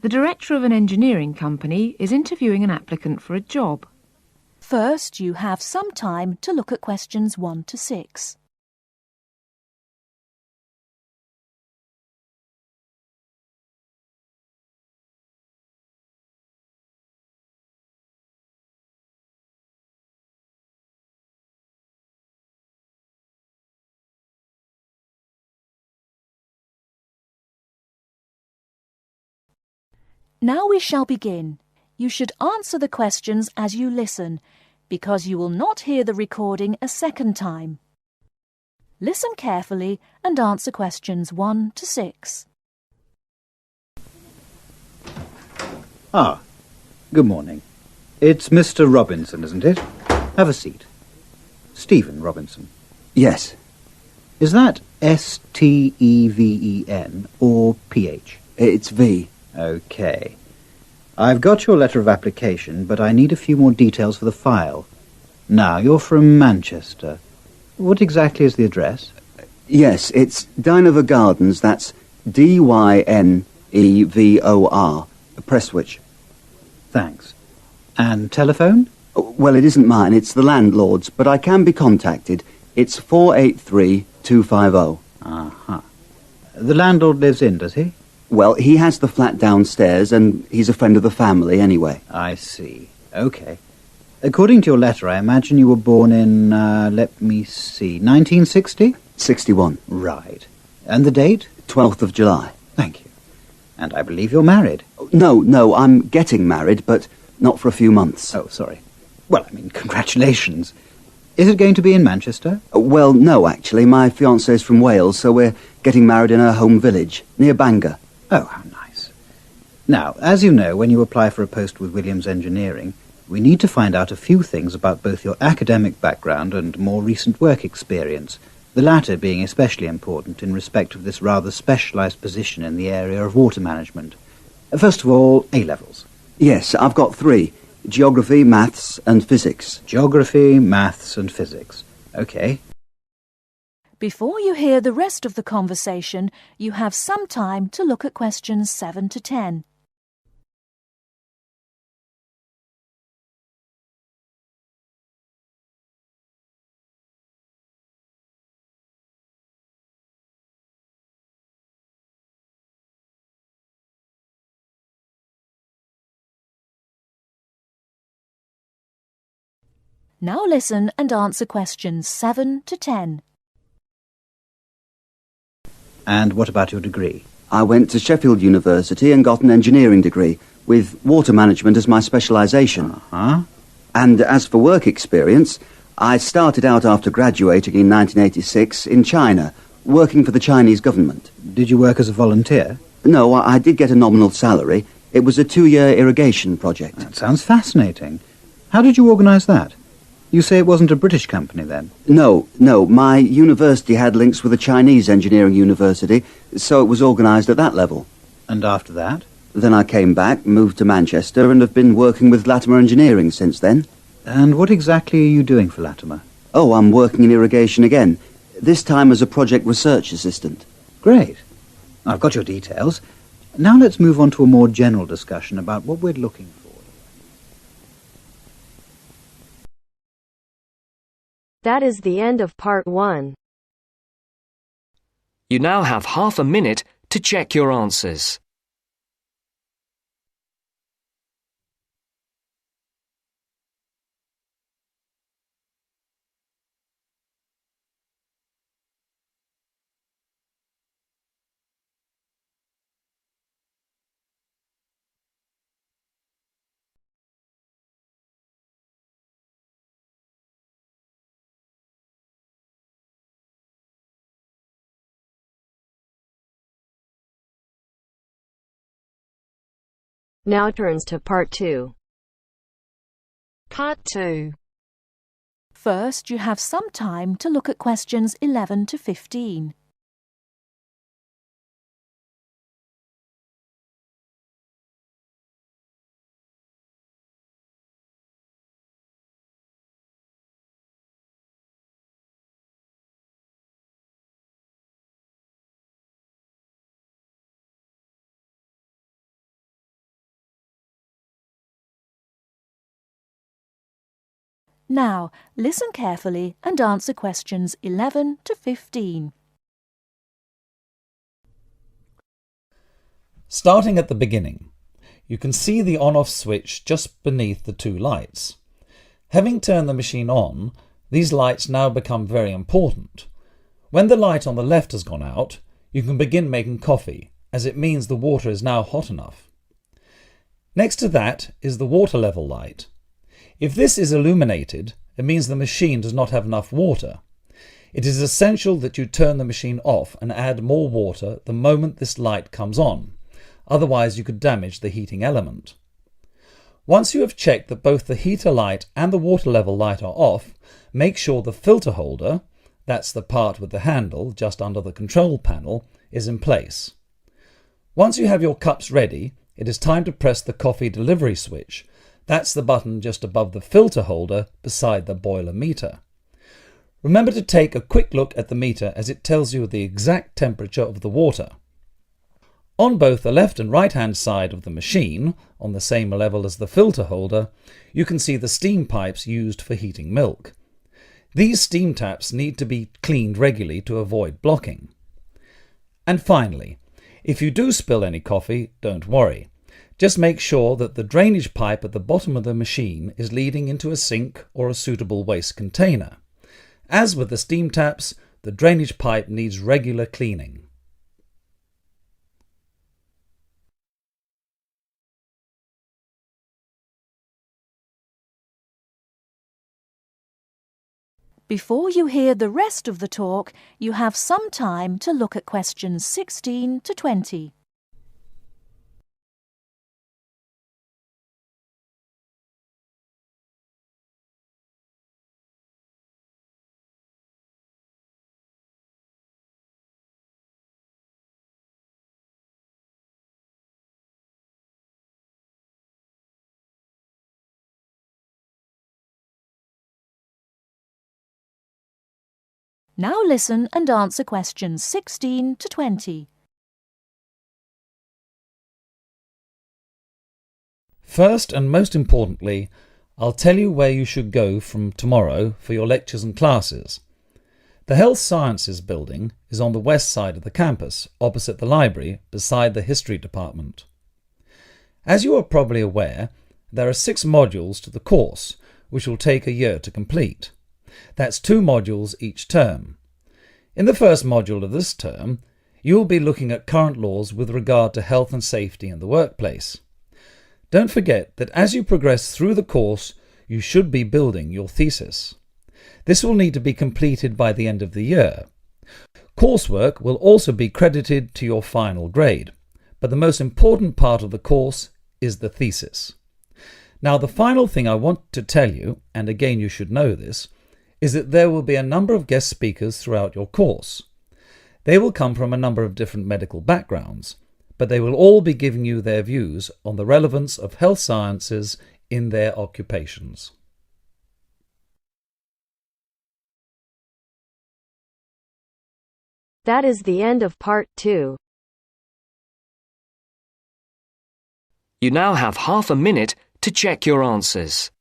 The director of an engineering company is interviewing an applicant for a job. First, you have some time to look at questions 1 to 6. Now we shall begin. You should answer the questions as you listen, because you will not hear the recording a second time. Listen carefully and answer questions 1 to 6. Good morning. It's Mr. Robinson, isn't it? Have a seat. Stephen Robinson. Yes. Is that S-T-E-V-E-N or P-H? It's V. OK. I've got your letter of application, but I need a few more details for the file. Now, you're from Manchester. What exactly is the address? Yes, it's Dynevor Gardens, that's D-Y-N-E-V-O-R, Prestwich. Thanks. And telephone? Well, it isn't mine, it's the landlord's, but I can be contacted. It's 483-250. Uh-huh. The landlord lives in, does he? Well, he has the flat downstairs, and he's a friend of the family anyway. I see. OK. According to your letter, I imagine you were born in, let me see, 1960? 61. Right. And the date? 12th of July. Thank you. And I believe you're married. No, I'm getting married, but not for a few months. Oh, sorry. Well, I mean, congratulations. Is it going to be in Manchester? Well, no, actually. My fiancée's from Wales, so we're getting married in her home village, near Bangor. Oh, how nice. Now, as you know, when you apply for a post with Williams Engineering, we need to find out a few things about both your academic background and more recent work experience, the latter being especially important in respect of this rather specialised position in the area of water management. First of all, A-levels. Yes, I've got 3. Geography, maths and physics. Geography, maths and physics. OK. Before you hear the rest of the conversation, you have some time to look at questions 7 to 10. Now listen and answer questions 7 to 10. And what about your degree? I went to Sheffield University and got an engineering degree, with water management as my specialisation. Uh-huh. And as for work experience, I started out after graduating in 1986 in China, working for the Chinese government. Did you work as a volunteer? No, I did get a nominal salary. It was a 2-year irrigation project. That sounds fascinating. How did you organise that? You say it wasn't a British company, then? No. My university had links with a Chinese engineering university, so it was organised at that level. And after that? Then I came back, moved to Manchester, and have been working with Latimer Engineering since then. And what exactly are you doing for Latimer? Oh, I'm working in irrigation again, this time as a project research assistant. Great. I've got your details. Now let's move on to a more general discussion about what we're looking for. That is the end of part 1. You now have half a minute to check your answers. Now turns to part 2. Part 2. First, you have some time to look at questions 11 to 15. Now, listen carefully and answer questions 11 to 15. Starting at the beginning, you can see the on-off switch just beneath the two lights. Having turned the machine on, these lights now become very important. When the light on the left has gone out, you can begin making coffee, as it means the water is now hot enough. Next to that is the water level light. If this is illuminated, it means the machine does not have enough water. It is essential that you turn the machine off and add more water the moment this light comes on. Otherwise you could damage the heating element. Once you have checked that both the heater light and the water level light are off, make sure the filter holder, that's the part with the handle just under the control panel, is in place. Once you have your cups ready, it is time to press the coffee delivery switch. That's the button just above the filter holder beside the boiler meter. Remember to take a quick look at the meter as it tells you the exact temperature of the water. On both the left and right hand side of the machine, on the same level as the filter holder, you can see the steam pipes used for heating milk. These steam taps need to be cleaned regularly to avoid blocking. And finally, if you do spill any coffee, don't worry. Just make sure that the drainage pipe at the bottom of the machine is leading into a sink or a suitable waste container. As with the steam taps, the drainage pipe needs regular cleaning. Before you hear the rest of the talk, you have some time to look at questions 16 to 20. Now listen and answer questions 16 to 20. First and most importantly, I'll tell you where you should go from tomorrow for your lectures and classes. The Health Sciences building is on the west side of the campus, opposite the library, beside the History department. As you are probably aware, there are 6 modules to the course, which will take a year to complete. That's 2 modules each term. In the first module of this term, you will be looking at current laws with regard to health and safety in the workplace. Don't forget that as you progress through the course, you should be building your thesis. This will need to be completed by the end of the year. Coursework will also be credited to your final grade, but the most important part of the course is the thesis. Now, the final thing I want to tell you, and again you should know this, is that there will be a number of guest speakers throughout your course. They will come from a number of different medical backgrounds, but they will all be giving you their views on the relevance of health sciences in their occupations. That is the end of part 2. You now have half a minute to check your answers.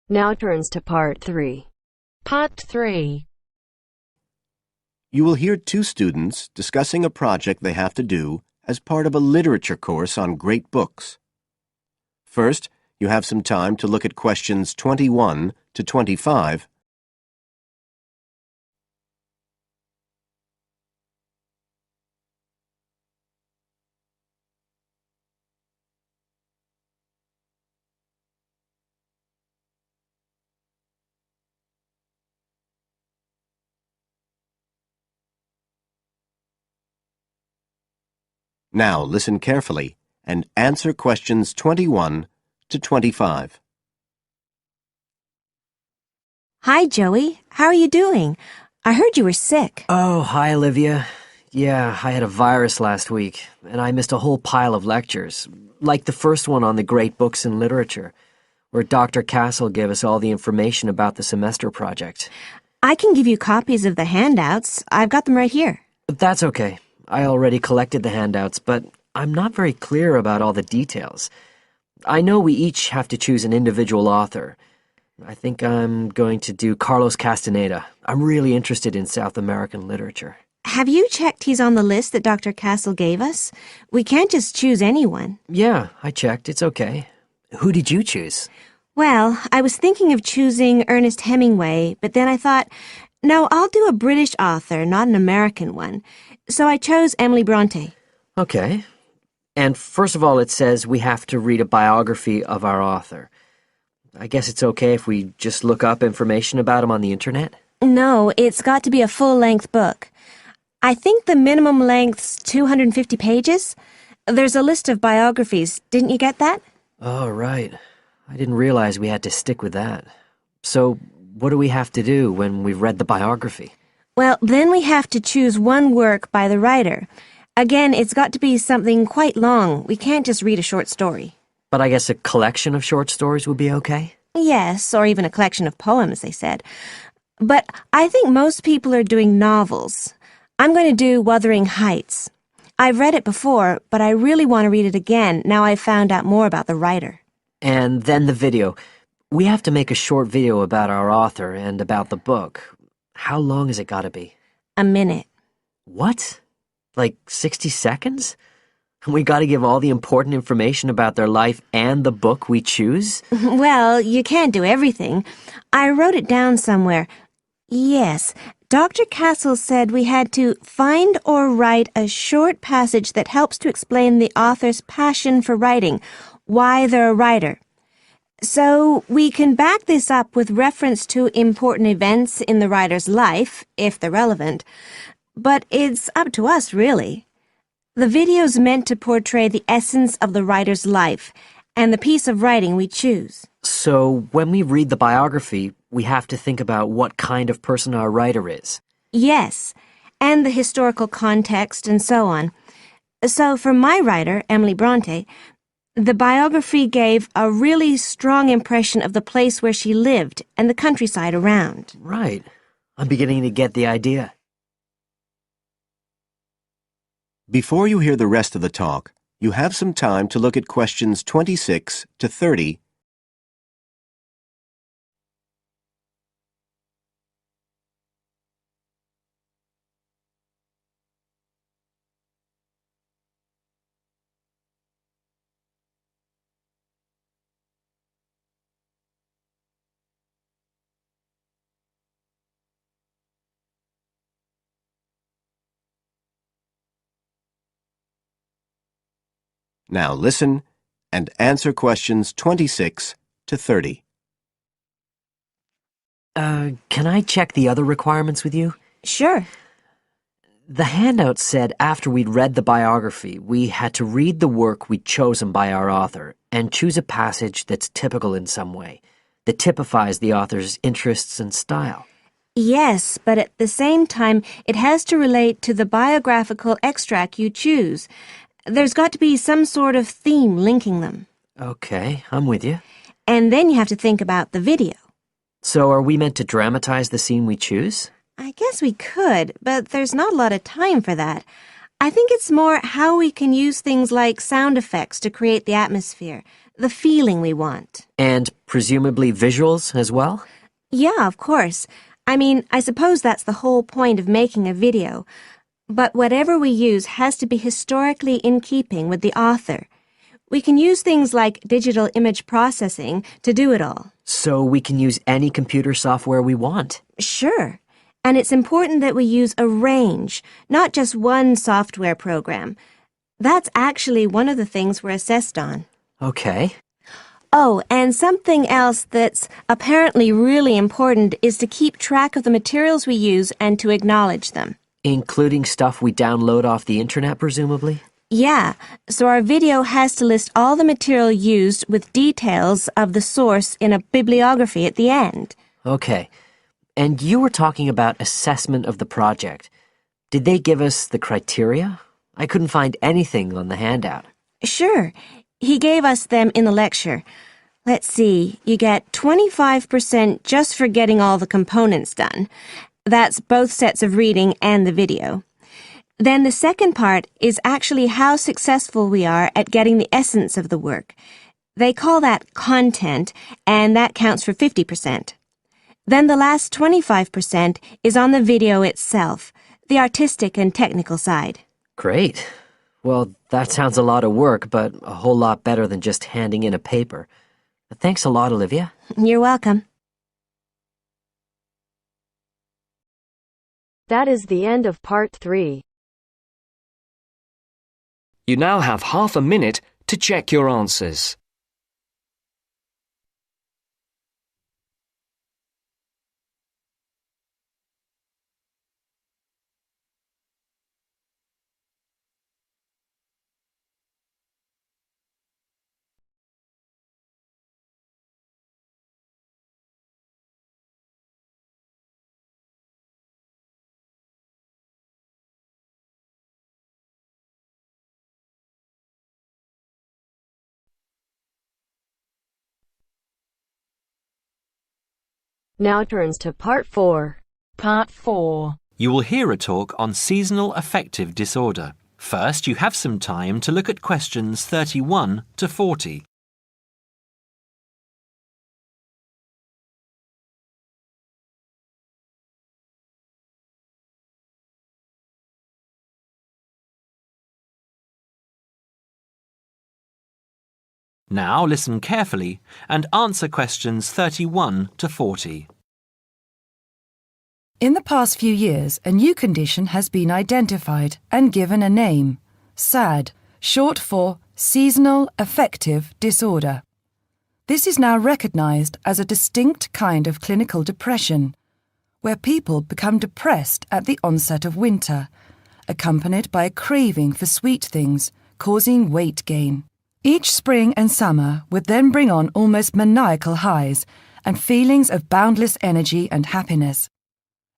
Now turns to part 3. Part 3. You will hear 2 students discussing a project they have to do as part of a literature course on great books. First, you have some time to look at questions 21 to 25. Now listen carefully and answer questions 21 to 25. Hi, Joey. How are you doing? I heard you were sick. Oh, hi, Olivia. Yeah, I had a virus last week, and I missed a whole pile of lectures, like the first one on the great books in literature, where Dr. Castle gave us all the information about the semester project. I can give you copies of the handouts. I've got them right here. That's okay. I already collected the handouts, but I'm not very clear about all the details. I know we each have to choose an individual author. I think I'm going to do Carlos Castaneda. I'm really interested in South American literature. Have you checked he's on the list that Dr. Castle gave us? We can't just choose anyone. Yeah, I checked. It's okay. Who did you choose? Well, I was thinking of choosing Ernest Hemingway, but then I thought, no, I'll do a British author, not an American one. So I chose Emily Bronte. Okay. And first of all, it says we have to read a biography of our author. I guess it's okay if we just look up information about him on the internet? No, it's got to be a full-length book. I think the minimum length's 250 pages. There's a list of biographies. Didn't you get that? Oh, right. I didn't realize we had to stick with that. So, what do we have to do when we've read the biography? Well, then we have to choose one work by the writer. Again, it's got to be something quite long. We can't just read a short story. But I guess a collection of short stories would be okay? Yes, or even a collection of poems, they said. But I think most people are doing novels. I'm going to do Wuthering Heights. I've read it before, but I really want to read it again now I've found out more about the writer. And then the video. We have to make a short video about our author and about the book. How long has it got to be? A minute. What? Like 60 seconds? We got to give all the important information about their life and the book we choose? Well, you can't do everything. I wrote it down somewhere. Yes, Dr. Castle said we had to find or write a short passage that helps to explain the author's passion for writing, why they're a writer. So we can back this up with reference to important events in the writer's life, if they're relevant. But it's up to us, really. The video's meant to portray the essence of the writer's life and the piece of writing we choose. So when we read the biography, we have to think about what kind of person our writer is. Yes, and the historical context and so on. So for my writer, Emily Bronte, the biography gave a really strong impression of the place where she lived and the countryside around. Right. I'm beginning to get the idea. Before you hear the rest of the talk, you have some time to look at questions 26 to 30. Now listen and answer questions 26 to 30. Can I check the other requirements with you? Sure. The handout said after we'd read the biography, we had to read the work we'd chosen by our author and choose a passage that's typical in some way, that typifies the author's interests and style. Yes, but at the same time, it has to relate to the biographical extract you choose. There's got to be some sort of theme linking them. Okay, I'm with you. And then you have to think about the video. So are we meant to dramatize the scene we choose? I guess we could, but there's not a lot of time for that. I think it's more how we can use things like sound effects to create the atmosphere, the feeling we want. And presumably visuals as well? Yeah, of course. I mean, I suppose that's the whole point of making a video. But whatever we use has to be historically in keeping with the author. We can use things like digital image processing to do it all. So we can use any computer software we want? Sure. And it's important that we use a range, not just one software program. That's actually one of the things we're assessed on. Okay. Oh, and something else that's apparently really important is to keep track of the materials we use and to acknowledge them. Including stuff we download off the internet, presumably? Yeah, so our video has to list all the material used with details of the source in a bibliography at the end. Okay. And you were talking about assessment of the project. Did they give us the criteria? I couldn't find anything on the handout. Sure. He gave us them in the lecture. Let's see, you get 25% just for getting all the components done. That's both sets of reading and the video. Then the second part is actually how successful we are at getting the essence of the work. They call that content, and that counts for 50%. Then the last 25% is on the video itself, the artistic and technical side. Great. Well, that sounds a lot of work, but a whole lot better than just handing in a paper. Thanks a lot, Olivia. You're welcome. That is the end of part 3. You now have half a minute to check your answers. Now turns to part 4. Part 4. You will hear a talk on seasonal affective disorder. First, you have some time to look at questions 31 to 40. Now listen carefully and answer questions 31 to 40. In the past few years, a new condition has been identified and given a name, SAD, short for Seasonal Affective Disorder. This is now recognized as a distinct kind of clinical depression, where people become depressed at the onset of winter, accompanied by a craving for sweet things, causing weight gain. Each spring and summer would then bring on almost maniacal highs and feelings of boundless energy and happiness.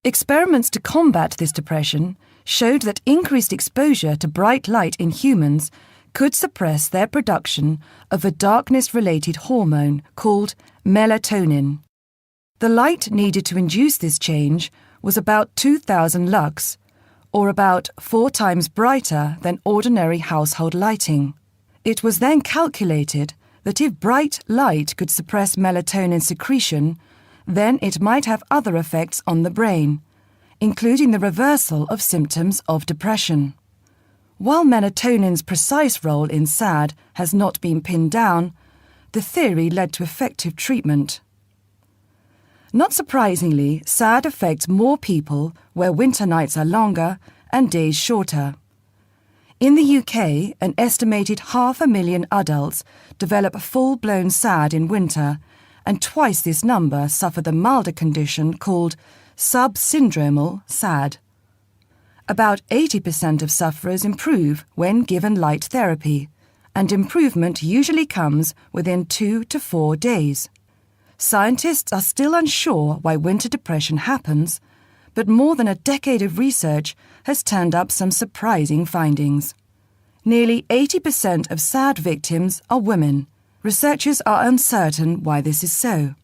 Experiments to combat this depression showed that increased exposure to bright light in humans could suppress their production of a darkness-related hormone called melatonin. The light needed to induce this change was about 2,000 lux, or about 4 times brighter than ordinary household lighting. It was then calculated that if bright light could suppress melatonin secretion, then it might have other effects on the brain, including the reversal of symptoms of depression. While melatonin's precise role in SAD has not been pinned down, the theory led to effective treatment. Not surprisingly, SAD affects more people where winter nights are longer and days shorter. In the UK, an estimated 500,000 adults develop full-blown SAD in winter, and twice this number suffer the milder condition called subsyndromal SAD. About 80% of sufferers improve when given light therapy, and improvement usually comes within 2 to 4 days. Scientists are still unsure why winter depression happens, but more than a decade of research has turned up some surprising findings. Nearly 80% of SAD victims are women. Researchers are uncertain why this is so.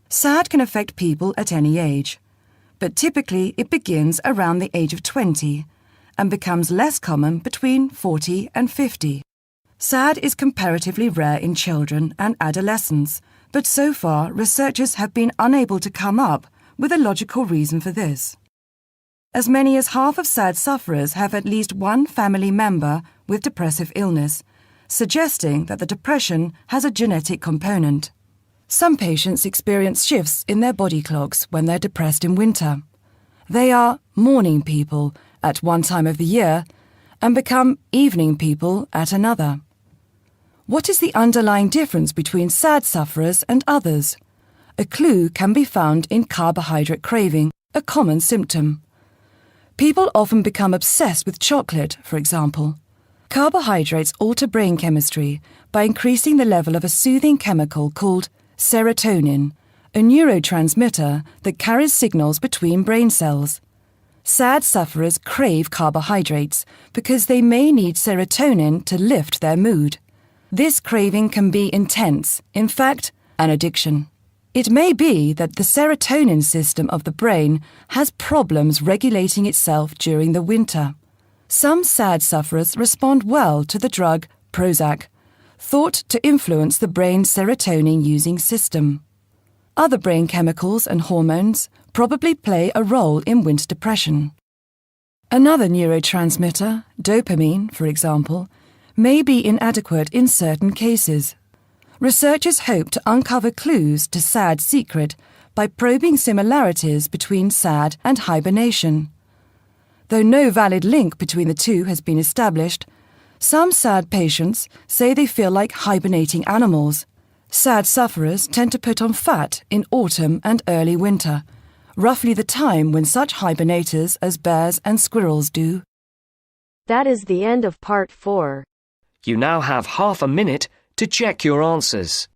SAD can affect people at any age, but typically it begins around the age of 20 and becomes less common between 40 and 50. SAD is comparatively rare in children and adolescents, but so far researchers have been unable to come up with a logical reason for this. As many as half of SAD sufferers have at least one family member with depressive illness, suggesting that the depression has a genetic component. Some patients experience shifts in their body clocks when they're depressed in winter. They are morning people at one time of the year and become evening people at another. What is the underlying difference between SAD sufferers and others? A clue can be found in carbohydrate craving, a common symptom. People often become obsessed with chocolate, for example. Carbohydrates alter brain chemistry by increasing the level of a soothing chemical called serotonin, a neurotransmitter that carries signals between brain cells. SAD sufferers crave carbohydrates because they may need serotonin to lift their mood. This craving can be intense, in fact, an addiction. It may be that the serotonin system of the brain has problems regulating itself during the winter. Some SAD sufferers respond well to the drug Prozac, thought to influence the brain's serotonin-using system. Other brain chemicals and hormones probably play a role in winter depression. Another neurotransmitter, dopamine, for example, may be inadequate in certain cases. Researchers hope to uncover clues to SAD's secret by probing similarities between SAD and hibernation. Though no valid link between the two has been established, some SAD patients say they feel like hibernating animals. SAD sufferers tend to put on fat in autumn and early winter, roughly the time when such hibernators as bears and squirrels do. That is the end of part 4. You now have half a minute to check your answers.